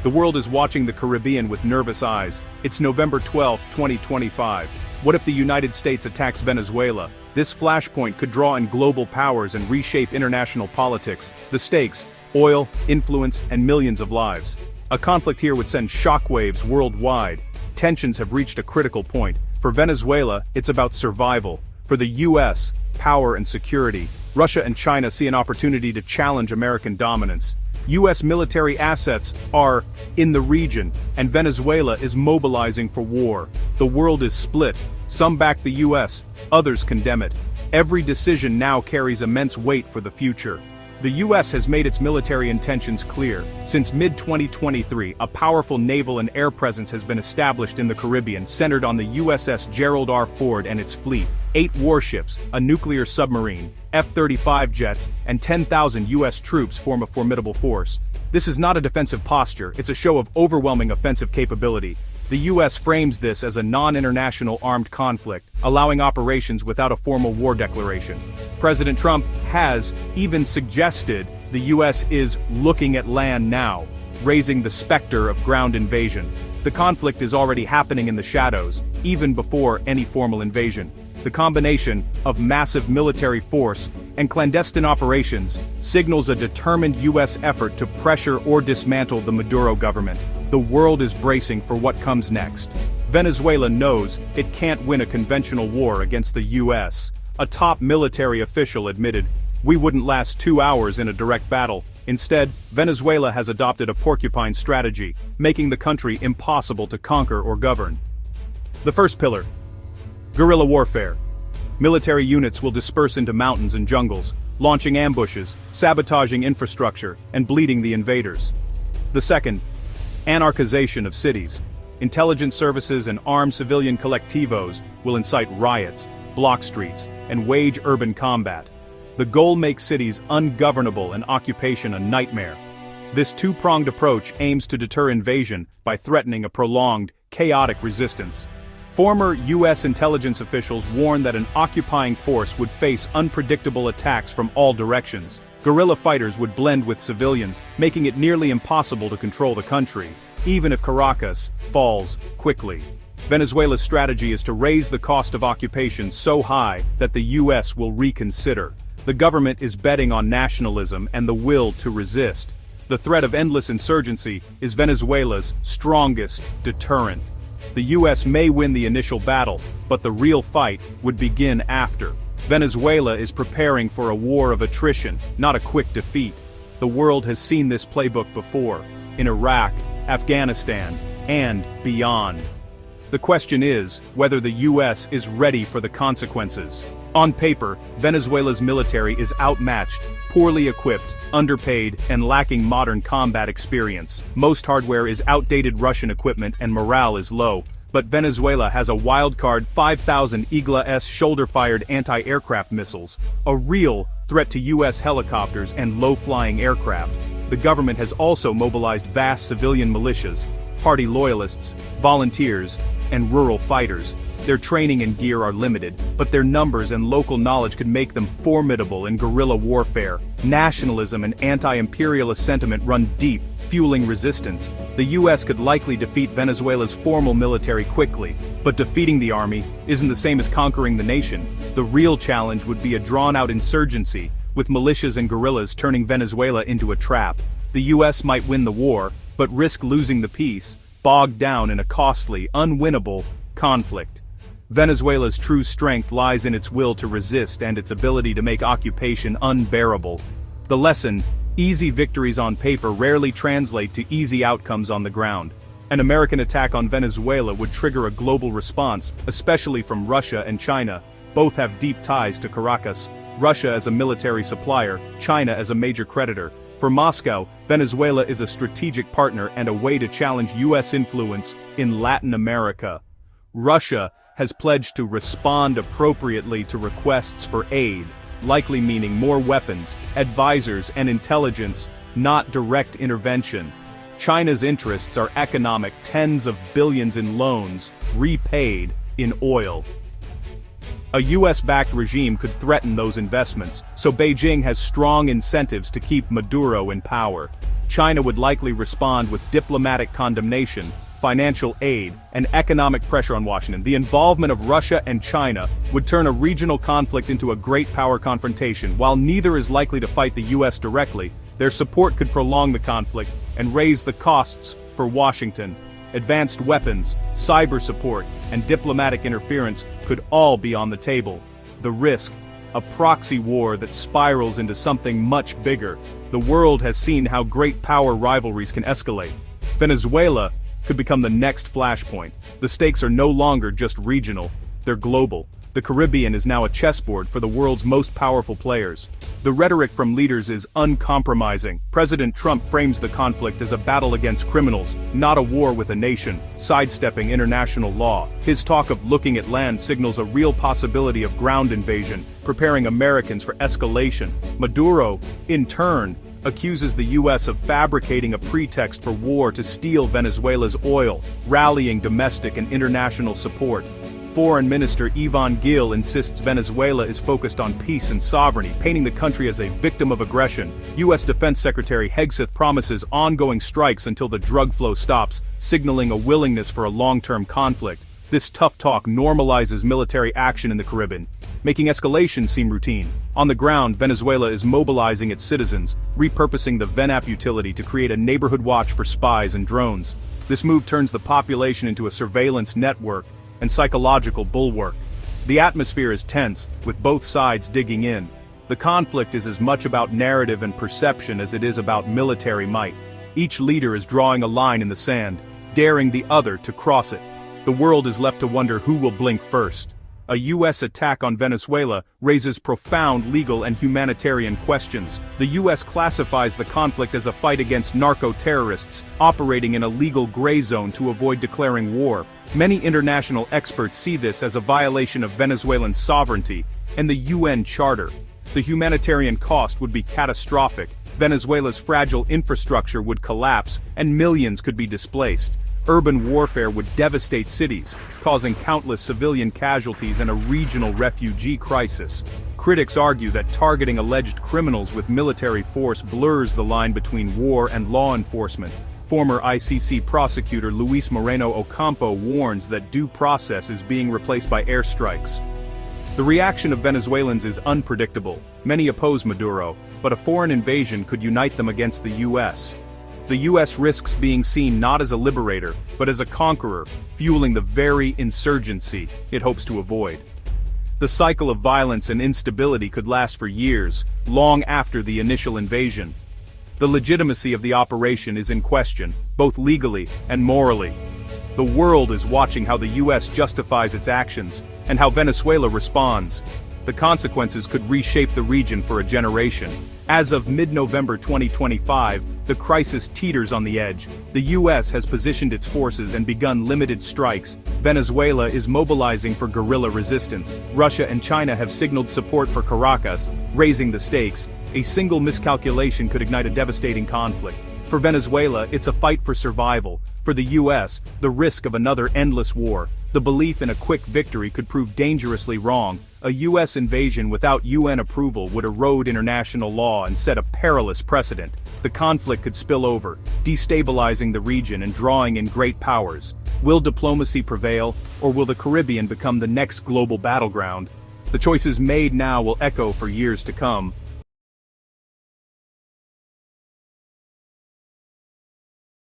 The world is watching the Caribbean with nervous eyes. It's November 12, 2025. What if the United States attacks Venezuela? This flashpoint could draw in global powers and reshape international politics. The stakes: oil, influence, and millions of lives. A conflict here would send shockwaves worldwide. Tensions have reached a critical point. For Venezuela, it's about survival. For the US, power and security. Russia and China see an opportunity to challenge American dominance. US military assets are in the region, and Venezuela is mobilizing for war. The world is split. Some back the US, others condemn it. Every decision now carries immense weight for the future. The US has made its military intentions clear. Since mid-2023, a powerful naval and air presence has been established in the Caribbean, centered on the USS Gerald R. Ford and its fleet. 8 warships, a nuclear submarine, F-35 jets, and 10,000 US troops form a formidable force. This is not a defensive posture, it's a show of overwhelming offensive capability. The US frames this as a non-international armed conflict, allowing operations without a formal war declaration. President Trump has even suggested the US is looking at land now, raising the specter of ground invasion. The conflict is already happening in the shadows, even before any formal invasion. The combination of massive military force and clandestine operations signals a determined US effort to pressure or dismantle the Maduro government. The world is bracing for what comes next. Venezuela knows it can't win a conventional war against the US. A top military official admitted, "We wouldn't last 2 hours in a direct battle." Instead, Venezuela has adopted a porcupine strategy, making the country impossible to conquer or govern. The first pillar: guerrilla warfare. Military units will disperse into mountains and jungles, launching ambushes, sabotaging infrastructure, and bleeding the invaders. The second: anarchization of cities. Intelligence services and armed civilian collectivos will incite riots, block streets, and wage urban combat. The goal makes cities ungovernable and occupation a nightmare. This two-pronged approach aims to deter invasion by threatening a prolonged, chaotic resistance. Former US intelligence officials warn that an occupying force would face unpredictable attacks from all directions. Guerrilla fighters would blend with civilians, making it nearly impossible to control the country, even if Caracas falls quickly. Venezuela's strategy is to raise the cost of occupation so high that the US will reconsider. The government is betting on nationalism and the will to resist. The threat of endless insurgency is Venezuela's strongest deterrent. The US may win the initial battle, but the real fight would begin after. Venezuela is preparing for a war of attrition, not a quick defeat. The world has seen this playbook before, in Iraq, Afghanistan, and beyond. The question is whether the US is ready for the consequences. On paper, Venezuela's military is outmatched, poorly equipped, underpaid, and lacking modern combat experience. Most hardware is outdated Russian equipment and morale is low. But Venezuela has a wildcard 5,000 Igla-S shoulder-fired anti-aircraft missiles, a real threat to US helicopters and low-flying aircraft. The government has also mobilized vast civilian militias, party loyalists, volunteers, and rural fighters. Their training and gear are limited, but their numbers and local knowledge could make them formidable in guerrilla warfare. Nationalism and anti-imperialist sentiment run deep, fueling resistance. The US could likely defeat Venezuela's formal military quickly, but defeating the army isn't the same as conquering the nation. The real challenge would be a drawn-out insurgency, with militias and guerrillas turning Venezuela into a trap. The US might win the war, but risk losing the peace, bogged down in a costly, unwinnable conflict. Venezuela's true strength lies in its will to resist and its ability to make occupation unbearable. The lesson: easy victories on paper rarely translate to easy outcomes on the ground. An American attack on Venezuela would trigger a global response, especially from Russia and China. Both have deep ties to Caracas. Russia as a military supplier, China as a major creditor. For Moscow, Venezuela is a strategic partner and a way to challenge US influence in Latin America. Russia has pledged to respond appropriately to requests for aid, likely meaning more weapons, advisors, and intelligence, not direct intervention. China's interests are economic, tens of billions in loans, repaid in oil. A US-backed regime could threaten those investments, so Beijing has strong incentives to keep Maduro in power. China would likely respond with diplomatic condemnation, financial aid, and economic pressure on Washington. The involvement of Russia and China would turn a regional conflict into a great power confrontation. While neither is likely to fight the US directly, their support could prolong the conflict and raise the costs for Washington. Advanced weapons, cyber support, and diplomatic interference could all be on the table. The risk: a proxy war that spirals into something much bigger. The world has seen how great power rivalries can escalate. Venezuela could become the next flashpoint. The stakes are no longer just regional, they're global. The Caribbean is now a chessboard for the world's most powerful players. The rhetoric from leaders is uncompromising. President Trump frames the conflict as a battle against criminals, not a war with a nation, sidestepping international law. His talk of looking at land signals a real possibility of ground invasion, preparing Americans for escalation. Maduro, in turn, accuses the US of fabricating a pretext for war to steal Venezuela's oil, rallying domestic and international support. Foreign Minister Ivan Gil insists Venezuela is focused on peace and sovereignty, painting the country as a victim of aggression. U.S. Defense Secretary Hegseth promises ongoing strikes until the drug flow stops, signaling a willingness for a long-term conflict. This tough talk normalizes military action in the Caribbean, making escalation seem routine. On the ground, Venezuela is mobilizing its citizens, repurposing the VENAP utility to create a neighborhood watch for spies and drones. This move turns the population into a surveillance network and psychological bulwark. The atmosphere is tense, with both sides digging in. The conflict is as much about narrative and perception as it is about military might. Each leader is drawing a line in the sand, daring the other to cross it. The world is left to wonder who will blink first. A U.S. attack on Venezuela raises profound legal and humanitarian questions. The U.S. classifies the conflict as a fight against narco-terrorists, operating in a legal gray zone to avoid declaring war. Many international experts see this as a violation of Venezuelan sovereignty and the UN Charter. The humanitarian cost would be catastrophic. Venezuela's fragile infrastructure would collapse, and millions could be displaced. Urban warfare would devastate cities, causing countless civilian casualties and a regional refugee crisis. Critics argue that targeting alleged criminals with military force blurs the line between war and law enforcement. Former ICC prosecutor Luis Moreno Ocampo warns that due process is being replaced by airstrikes. The reaction of Venezuelans is unpredictable. Many oppose Maduro, but a foreign invasion could unite them against the U.S. The U.S. risks being seen not as a liberator, but as a conqueror, fueling the very insurgency it hopes to avoid. The cycle of violence and instability could last for years, long after the initial invasion. The legitimacy of the operation is in question, both legally and morally. The world is watching how the U.S. justifies its actions, and how Venezuela responds. The consequences could reshape the region for a generation. As of mid-November 2025, the crisis teeters on the edge. The U.S. has positioned its forces and begun limited strikes. Venezuela is mobilizing for guerrilla resistance. Russia and China have signaled support for Caracas, raising the stakes. A single miscalculation could ignite a devastating conflict. For Venezuela, it's a fight for survival. For the U.S., the risk of another endless war. The belief in a quick victory could prove dangerously wrong. A U.S. invasion without UN approval would erode international law and set a perilous precedent. The conflict could spill over, destabilizing the region and drawing in great powers. Will diplomacy prevail, or will the Caribbean become the next global battleground? The choices made now will echo for years to come.